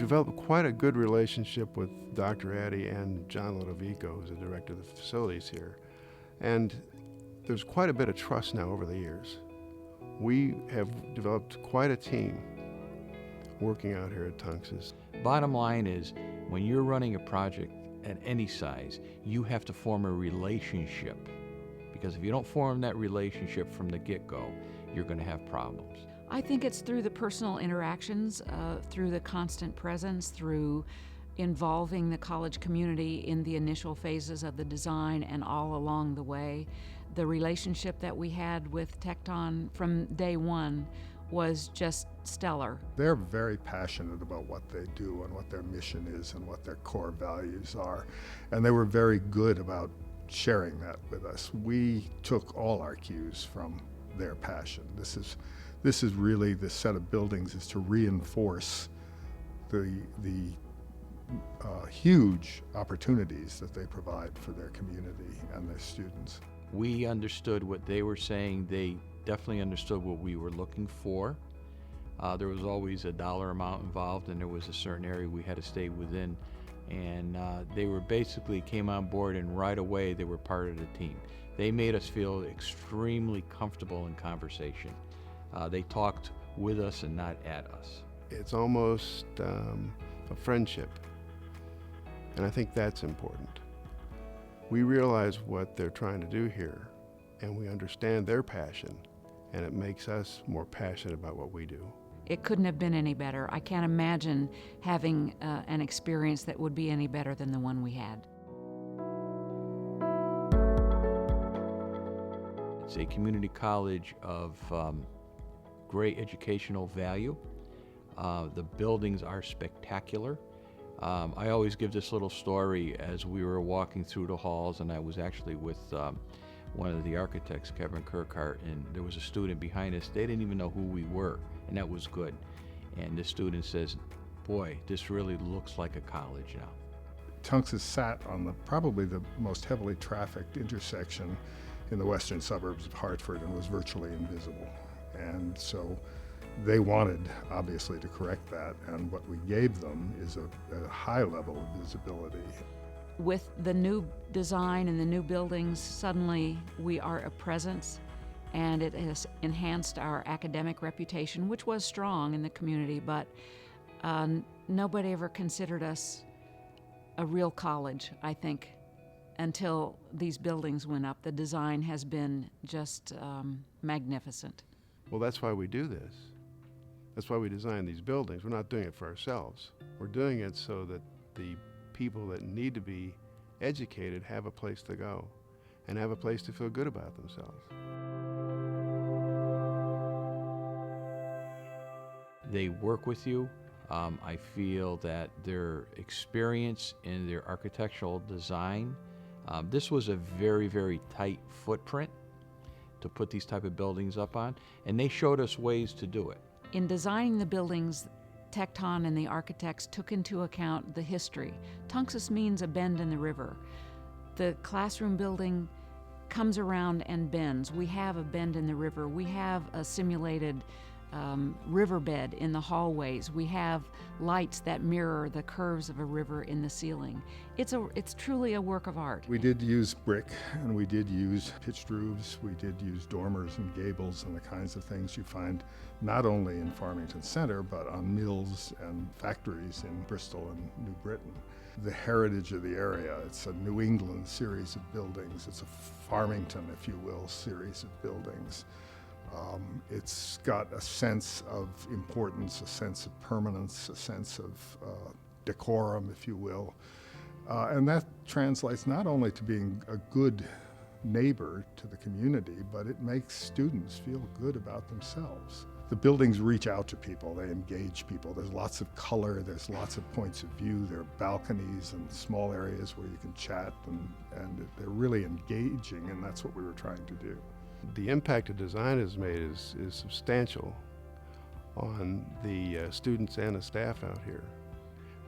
developed quite a good relationship with Dr. Addy and John Ludovico, who's the director of the facilities here. And there's quite a bit of trust now over the years. We have developed quite a team working out here at Tunxis. Bottom line is, when you're running a project at any size, you have to form a relationship. Because if you don't form that relationship from the get-go, you're going to have problems. I think it's through the personal interactions, through the constant presence, through involving the college community in the initial phases of the design and all along the way. The relationship that we had with Tecton from day one was just stellar. They're very passionate about what they do and what their mission is and what their core values are. And they were very good about sharing that with us. We took all our cues from their passion. This is really, the set of buildings is to reinforce the huge opportunities that they provide for their community and their students. We understood what they were saying. They definitely understood what we were looking for. There was always a dollar amount involved, and there was a certain area we had to stay within. And they were basically came on board, and right away they were part of the team. They made us feel extremely comfortable in conversation. They talked with us and not at us. It's almost a friendship, and I think that's important. We realize what they're trying to do here, and we understand their passion, and it makes us more passionate about what we do. It couldn't have been any better. I can't imagine having an experience that would be any better than the one we had. It's a community college of great educational value. The buildings are spectacular. I always give this little story as we were walking through the halls, and I was actually with one of the architects, Kevin Kirkhart, and there was a student behind us. They didn't even know who we were, and that was good. And this student says, "Boy, this really looks like a college now." Tunxis sat on probably the most heavily trafficked intersection in the western suburbs of Hartford and was virtually invisible. And so they wanted, obviously, to correct that, and what we gave them is a high level of visibility. With the new design and the new buildings, suddenly we are a presence, and it has enhanced our academic reputation, which was strong in the community, but nobody ever considered us a real college, I think, until these buildings went up. The design has been just magnificent. Well, that's why we do this. That's why we design these buildings. We're not doing it for ourselves. We're doing it so that the people that need to be educated have a place to go and have a place to feel good about themselves. They work with you. I feel that their experience in their architectural design, this was a very, very tight footprint to put these type of buildings up on, and they showed us ways to do it. In designing the buildings, Tecton and the architects took into account the history. Tunxis means a bend in the river. The classroom building comes around and bends. We have a bend in the river. We have a simulated riverbed in the hallways. We have lights that mirror the curves of a river in the ceiling. It's truly a work of art. We did use brick, and we did use pitched roofs. We did use dormers and gables and the kinds of things you find not only in Farmington Center, but on mills and factories in Bristol and New Britain. The heritage of the area, it's a New England series of buildings. It's a Farmington, if you will, series of buildings. It's got a sense of importance, a sense of permanence, a sense of decorum, if you will. And that translates not only to being a good neighbor to the community, but it makes students feel good about themselves. The buildings reach out to people, they engage people. There's lots of color, there's lots of points of view, there are balconies and small areas where you can chat, and they're really engaging, and that's what we were trying to do. The impact that design has made is substantial on the students and the staff out here.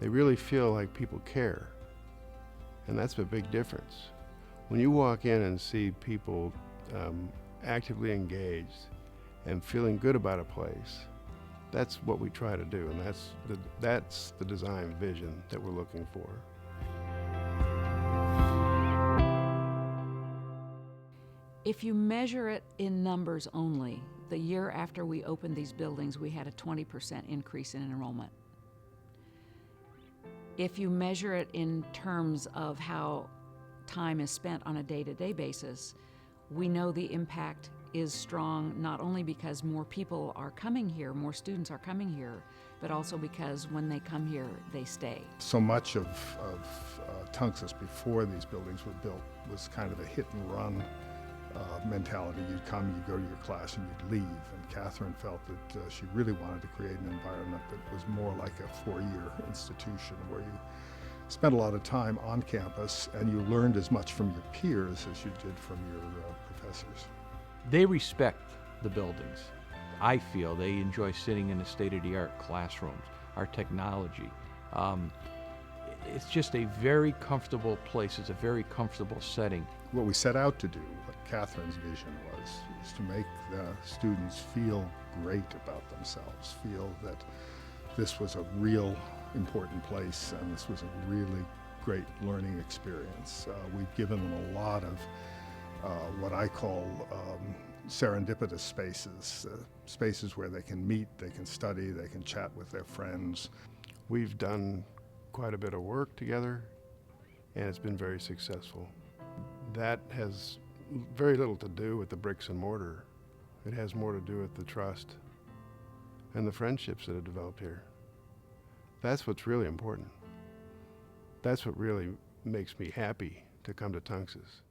They really feel like people care, and that's a big difference. When you walk in and see people actively engaged and feeling good about a place, That's what we try to do, and that's the design vision that we're looking for. If you measure it in numbers only, the year after we opened these buildings, we had a 20% increase in enrollment. If you measure it in terms of how time is spent on a day-to-day basis, we know the impact is strong, not only because more people are coming here, more students are coming here, but also because when they come here, they stay. So much of Tunxis before these buildings were built was kind of a hit and run mentality. You'd come, you'd go to your class, and you'd leave. And Catherine felt that she really wanted to create an environment that was more like a 4-year institution where you spent a lot of time on campus and you learned as much from your peers as you did from your professors. They respect the buildings. I feel they enjoy sitting in the state-of-the-art classrooms, our technology. It's just a very comfortable place. It's a very comfortable setting. What we set out to do, what Catherine's vision was to make the students feel great about themselves, feel that this was a real important place and this was a really great learning experience. We've given them a lot of what I call serendipitous spaces, spaces where they can meet, they can study, they can chat with their friends. We've done quite a bit of work together, and it's been very successful. That has very little to do with the bricks and mortar. It has more to do with the trust and the friendships that have developed here. That's what's really important. That's what really makes me happy to come to Tunxis.